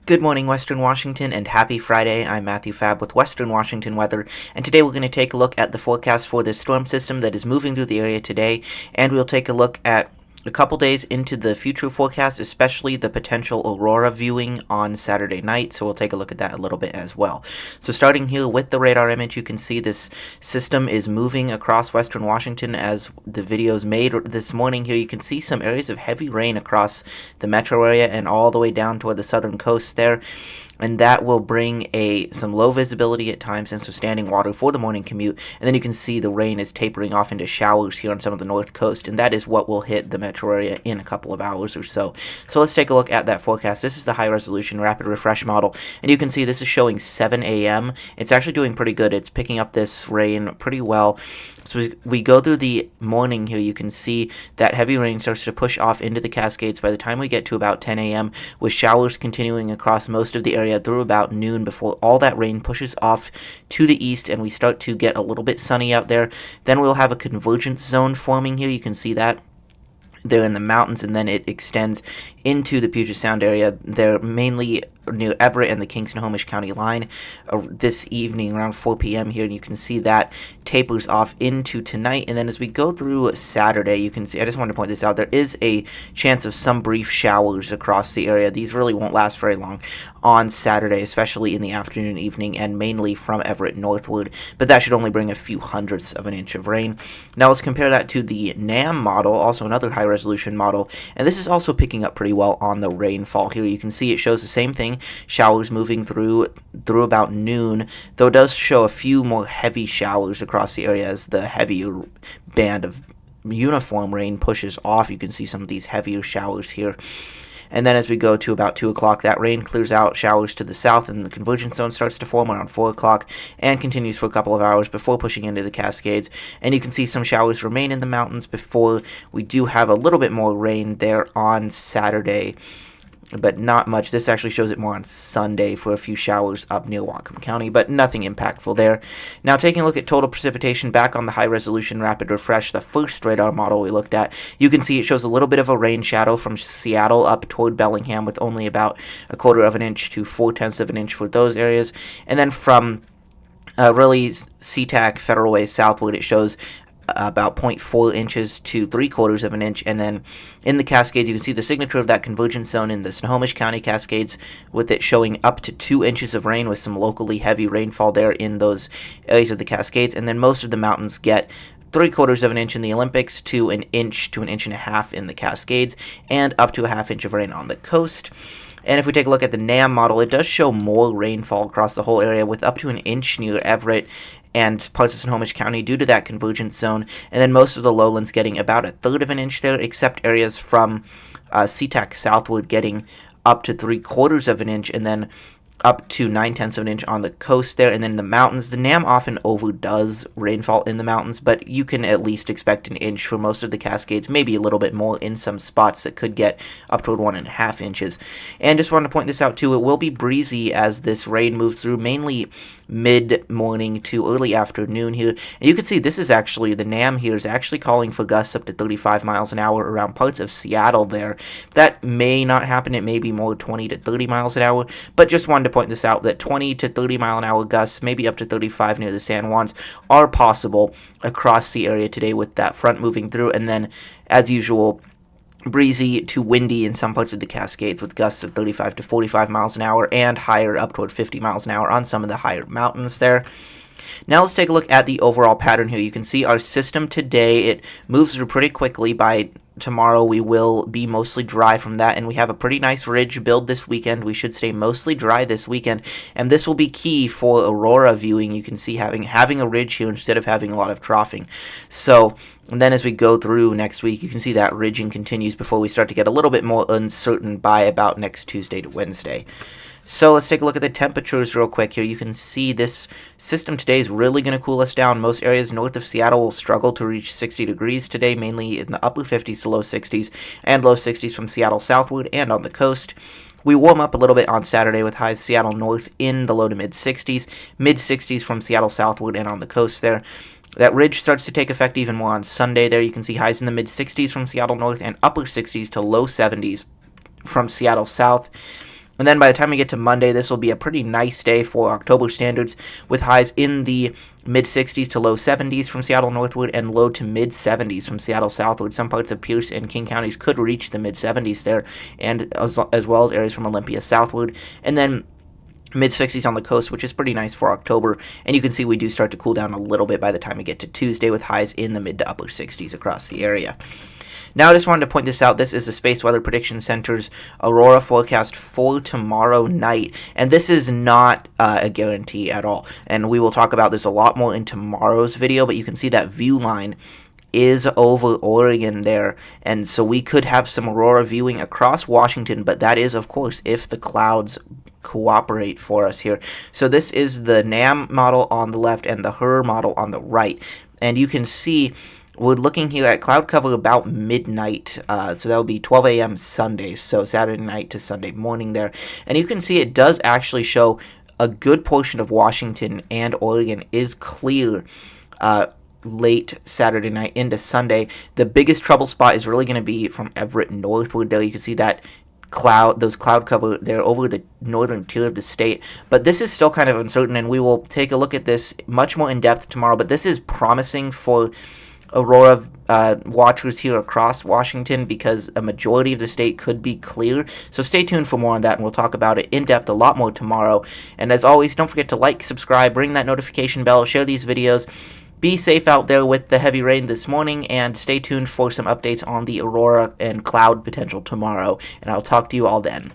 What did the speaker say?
Good morning, Western Washington, and happy Friday. I'm Matthew Fab with Western Washington Weather, and today we're going to take a look at the forecast for this storm system that is moving through the area today, and we'll take a look at a couple days into the future forecast, especially the potential Aurora viewing on Saturday night, so we'll take a look at that a little bit as well. So starting here with the radar image, you can see this system is moving across Western Washington as the videos made this morning. Here you can see some areas of heavy rain across the metro area and all the way down toward the southern coast there. And that will bring some low visibility at times and some standing water for the morning commute. And then you can see the rain is tapering off into showers here on some of the north coast, and that is what will hit the metro area in a couple of hours or so. So let's take a look at that forecast. This is the high resolution rapid refresh model, and you can see this is showing 7 a.m. It's actually doing pretty good. It's picking up this rain pretty well. So we go through the morning here, you can see that heavy rain starts to push off into the Cascades by the time we get to about 10 a.m., with showers continuing across most of the area through about noon before all that rain pushes off to the east and we start to get a little bit sunny out there. Then we'll have a convergence zone forming here. You can see that there in the mountains, and then it extends into the Puget Sound area. They're mainly near Everett and the Kings-Snohomish County line this evening around 4 p.m. here, and you can see that tapers off into tonight. And then as we go through Saturday, you can see, I just wanted to point this out, there is a chance of some brief showers across the area. These really won't last very long on Saturday, especially in the afternoon and evening, and mainly from Everett northward, but that should only bring a few hundredths of an inch of rain. Now let's compare that to the NAM model, also another high resolution model, and this is also picking up pretty well on the rainfall. Here you can see it shows the same thing, showers moving through about noon, though it does show a few more heavy showers across the area as the heavier band of uniform rain pushes off. You can see some of these heavier showers here. And then as we go to about 2 o'clock, that rain clears out, showers to the south, and the convergence zone starts to form around 4 o'clock and continues for a couple of hours before pushing into the Cascades. And you can see some showers remain in the mountains before we do have a little bit more rain there on Saturday, but not much. This actually shows it more on Sunday for a few showers up near Whatcom County, but nothing impactful there. Now taking a look at total precipitation back on the high resolution rapid refresh, the first radar model we looked at, you can see it shows a little bit of a rain shadow from Seattle up toward Bellingham with only about 1/4 of an inch to 4/10 of an inch for those areas. And then from really SeaTac Federal Way southward, it shows about 0.4 inches to 3/4 of an inch. And then in the Cascades, you can see the signature of that convergence zone in the Snohomish County Cascades, with it showing up to 2 inches of rain with some locally heavy rainfall there in those areas of the Cascades. And then most of the mountains get 3/4 of an inch in the Olympics to an inch and a half in the Cascades, and up to a 1/2 inch of rain on the coast. And if we take a look at the NAM model, it does show more rainfall across the whole area, with up to an inch near Everett and parts of Snohomish County due to that convergence zone, and then most of the lowlands getting about 1/3 of an inch there, except areas from SeaTac southward getting up to 3/4 of an inch, and then up to 9/10 of an inch on the coast there. And then the mountains, the NAM often overdoes rainfall in the mountains, but you can at least expect an inch for most of the Cascades, maybe a little bit more in some spots that could get up toward 1.5 inches. And just wanted to point this out too, it will be breezy as this rain moves through, mainly mid-morning to early afternoon here. And you can see this is actually, the NAM here is actually calling for gusts up to 35 miles an hour around parts of Seattle there. That may not happen, it may be more 20 to 30 miles an hour, but just wanted to point this out that 20 to 30 mile an hour gusts, maybe up to 35 near the San Juans, are possible across the area today with that front moving through. And then, as usual, breezy to windy in some parts of the Cascades with gusts of 35 to 45 miles an hour and higher up toward 50 miles an hour on some of the higher mountains there. Now let's take a look at the overall pattern here. You can see our system today, it moves through pretty quickly. By tomorrow we will be mostly dry from that, and we have a pretty nice ridge build this weekend. We should stay mostly dry this weekend, and this will be key for Aurora viewing. You can see having a ridge here instead of having a lot of troughing. So, and then as we go through next week, you can see that ridging continues before we start to get a little bit more uncertain by about next Tuesday to Wednesday. So let's take a look at the temperatures real quick here. You can see this system today is really going to cool us down. Most areas north of Seattle will struggle to reach 60 degrees today, mainly in the upper 50s to low 60s, and low 60s from Seattle southward and on the coast. We warm up a little bit on Saturday with highs Seattle north in the low to mid 60s from Seattle southward and on the coast there. That ridge starts to take effect even more on Sunday there. You can see highs in the mid 60s from Seattle north and upper 60s to low 70s from Seattle south. And then by the time we get to Monday, this will be a pretty nice day for October standards, with highs in the mid 60s to low 70s from Seattle northward and low to mid 70s from Seattle southward. Some parts of Pierce and King counties could reach the mid 70s there, and as well as areas from Olympia southward. And then mid 60s on the coast, which is pretty nice for October. And you can see we do start to cool down a little bit by the time we get to Tuesday, with highs in the mid to upper 60s across the area. Now, I just wanted to point this out. This is the Space Weather Prediction Center's Aurora forecast for tomorrow night, and this is not a guarantee at all. And we will talk about this a lot more in tomorrow's video, but you can see that view line is over Oregon there, and so we could have some aurora viewing across Washington, but that is, of course, if the clouds cooperate for us here. So this is the NAM model on the left and the HER model on the right, and you can see we're looking here at cloud cover about midnight, so that would be 12 a.m. Sunday, so Saturday night to Sunday morning there. And you can see it does actually show a good portion of Washington and Oregon is clear late Saturday night into Sunday. The biggest trouble spot is really going to be from Everett northward there. You can see that those cloud cover there over the northern tier of the state, but this is still kind of uncertain, and we will take a look at this much more in depth tomorrow. But this is promising for aurora watchers here across Washington, because a majority of the state could be clear. So stay tuned for more on that, and we'll talk about it in depth a lot more tomorrow. And as always, don't forget to like, subscribe, ring that notification bell, share these videos. Be safe out there with the heavy rain this morning, and stay tuned for some updates on the aurora and cloud potential tomorrow. And I'll talk to you all then.